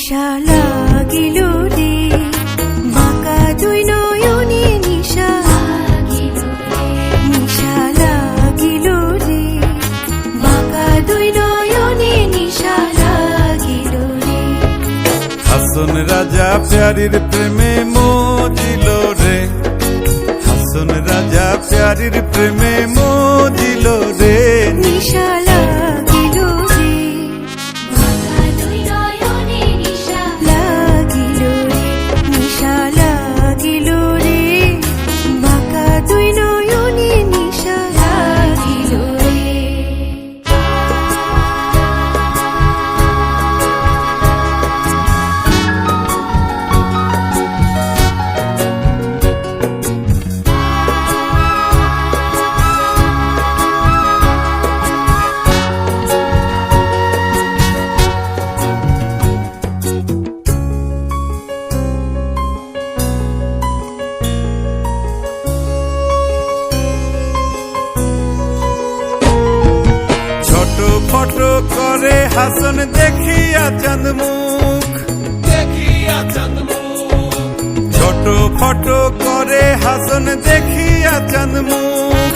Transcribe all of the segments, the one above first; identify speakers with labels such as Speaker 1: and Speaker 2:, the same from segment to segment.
Speaker 1: নিশা লাগিল রে বাঁকা দুই নয়নে নিশা নিশা লাগিল রে বাঁকা দুই নয়নে নিশা লাগিল রে।
Speaker 2: হাসন রাজা প্যারির প্রেমে মজিল রে, হাসন রাজা প্যারির প্রেমে মজিল রে।
Speaker 1: নিশা লাগিল রে বাঁকা দুই নয়নে নিশা লাগিল রে নিশা লাগিল রে বাঁকা দুই নয়নে নিশা লাগিল রে।
Speaker 2: ফটো করে হাসন দেখিয়া চাঁদ মুখ, দেখিয়া চাঁদ মুখ। ছোট ফটো করে হাসন দেখিয়া চাঁদ মুখ।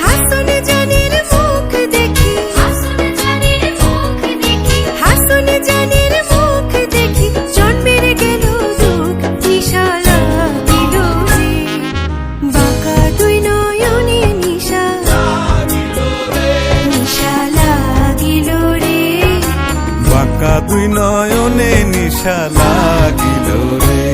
Speaker 1: হাসন জানের মুখ দেখি হাসন জানের মুখ দেখি হাসন জানের মুখ দেখি জন্মের গেল দুঃখ। নিশা লাগিল রে বাঁকা দুই নয়নে নিশা নিশা লাগিল রে
Speaker 2: বাঁকা দুই নয়নে নিশা লাগিল রে।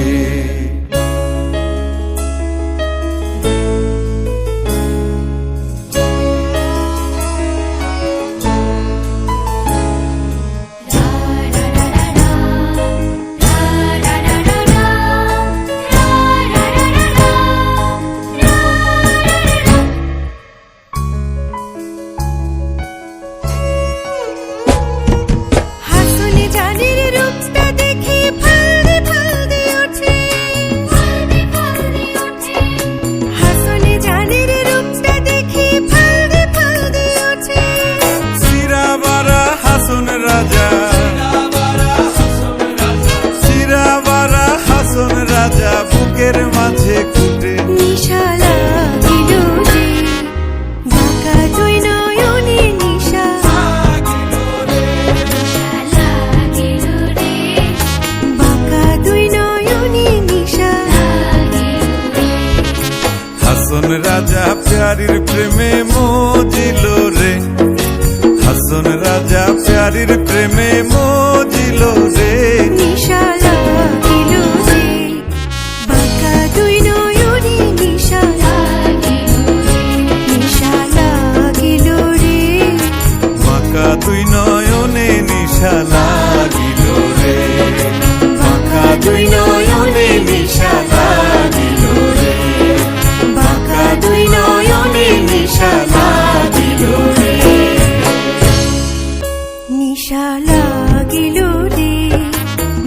Speaker 1: হাসন জানের রূপটা দেখি ফালদে ফালদে ওঠে হাসন জানের রূপটা দেখি ফালদে ফালদে ওঠে।
Speaker 2: সিরাবারা হাসন রাজা, সিরাবারা হাসন রাজা বুকের মাঝে কুটে।
Speaker 1: নিশা লাগিল রে বাঁকা দুই নয়নে নিশা লাগিল রে বাঁকা দুই নয়নে নিশা লাগিল রে।
Speaker 2: হাসন রাজা প্যারির প্রেমে মজিল রে, হাসন রাজা প্যারির প্রেমে মজিল রে।
Speaker 1: নিশা লাগিল রে বাঁকা দুই নয়নে নিশা লাগিল রে নিশা লাগিল রে
Speaker 2: বাঁকা দুই নয়নে নিশা লাগিল রে, বাঁকা দুই নয়নে নিশা লাগিল রে, বাঁকা দুই নয়নে নিশা লাগিল রে।
Speaker 1: নিশা লাগিল রে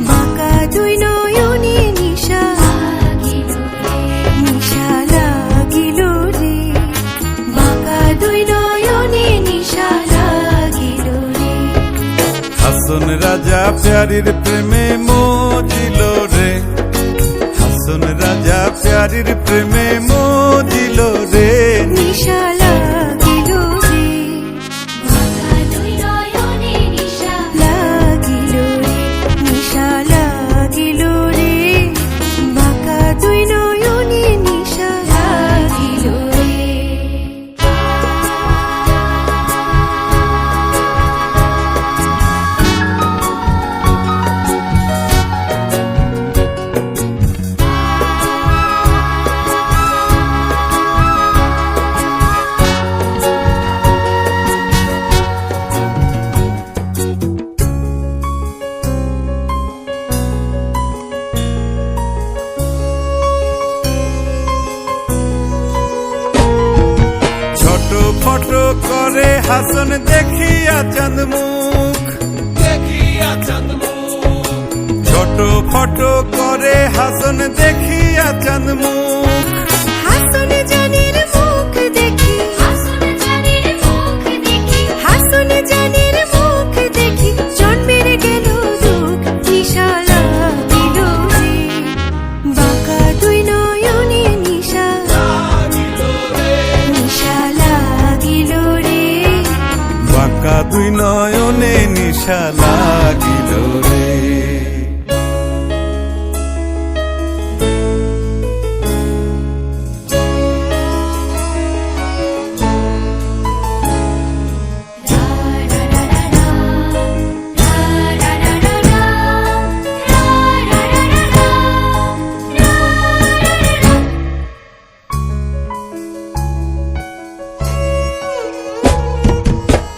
Speaker 1: বাঁকা দুই নয়নে নিশা নিশা লাগিল রে বাঁকা দুই নয়নে নিশা লাগিল রে।
Speaker 2: হাসন রাজা প্যারির প্রেমে মজিল রে, হাসন রাজা প্যারির প্রেমে মজিল রে।
Speaker 1: নিশা লাগিল রে বাঁকা দুই নয়নে নিশা লাগিল রে নিশা লাগিল রে বাঁকা দুই নয়নে নিশা লাগিল রে।
Speaker 2: ছোট ফটো করে হাসন দেখিয়া চাঁদ মুখ, দেখিয়া চাঁদ মুখ। ছোট ফটো করে হাসন দেখিয়া চাঁদ মুখ।
Speaker 1: হাসন জানের মুখ দেখি হাসন জানের মুখ দেখি হাসন জানের মুখ দেখি জন্মের গেল দুঃখ। নিশা
Speaker 2: বাঁকা দুই নয়নে নিশা লাগিল রে।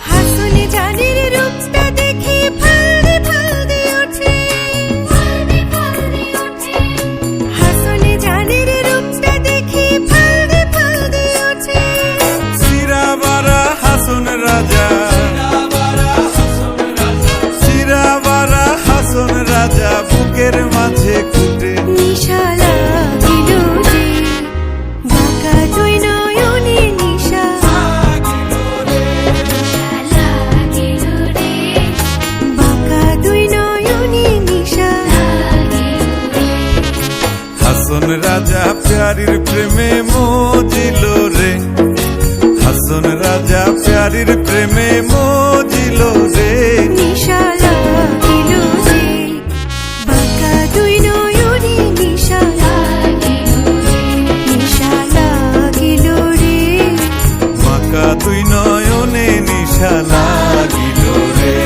Speaker 1: হাসনে জানির রূপটা দেখি ফালদি ফালদি ওঠে, হাসনে জানির রূপটা দেখি ফালদি ফালদি ওঠে।
Speaker 2: সিরাবারা হাসন রাজা, সিরাবারা হাসন রাজা বুকের মাঝে কুটে।
Speaker 1: নিশা লাগিল রে, বাঁকা দুই নয়নে নিশা লাগিল রে, বাঁকা দুই নয়নে নিশা লাগিল রে।
Speaker 2: হাসন রাজা প্যারির প্রেমে মজিল রে, হাসন রাজা প্যারির প্রেমে মজিল রে।
Speaker 1: নিশা লাগিল রে, বাঁকা দুই নয়নে নিশা লাগিল রে, নিশা লাগিল রে।
Speaker 2: বাঁকা দুই নয়নে নিশা লাগিল রে,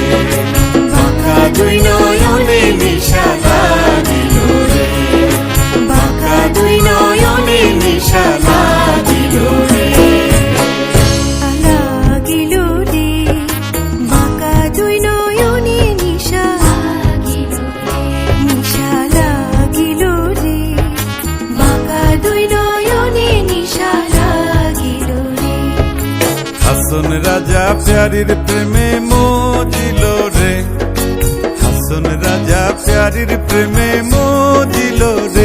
Speaker 2: বাঁকা দুই নয়নে নিশা লাগিল রে, বাঁকা দুই নয়নে নিশা লাগিল রে।
Speaker 1: লাগিল রে, বাঁকা দুই নয়নে নিশা লাগিল রে, নিশা লাগিল রে, বাঁকা দুই নয়নে নিশা লাগিল রে।
Speaker 2: হাসন রাজা প্যারির প্রেমে মজিল রে, হাসন রাজা প্যারির প্রেমে মজিল রে।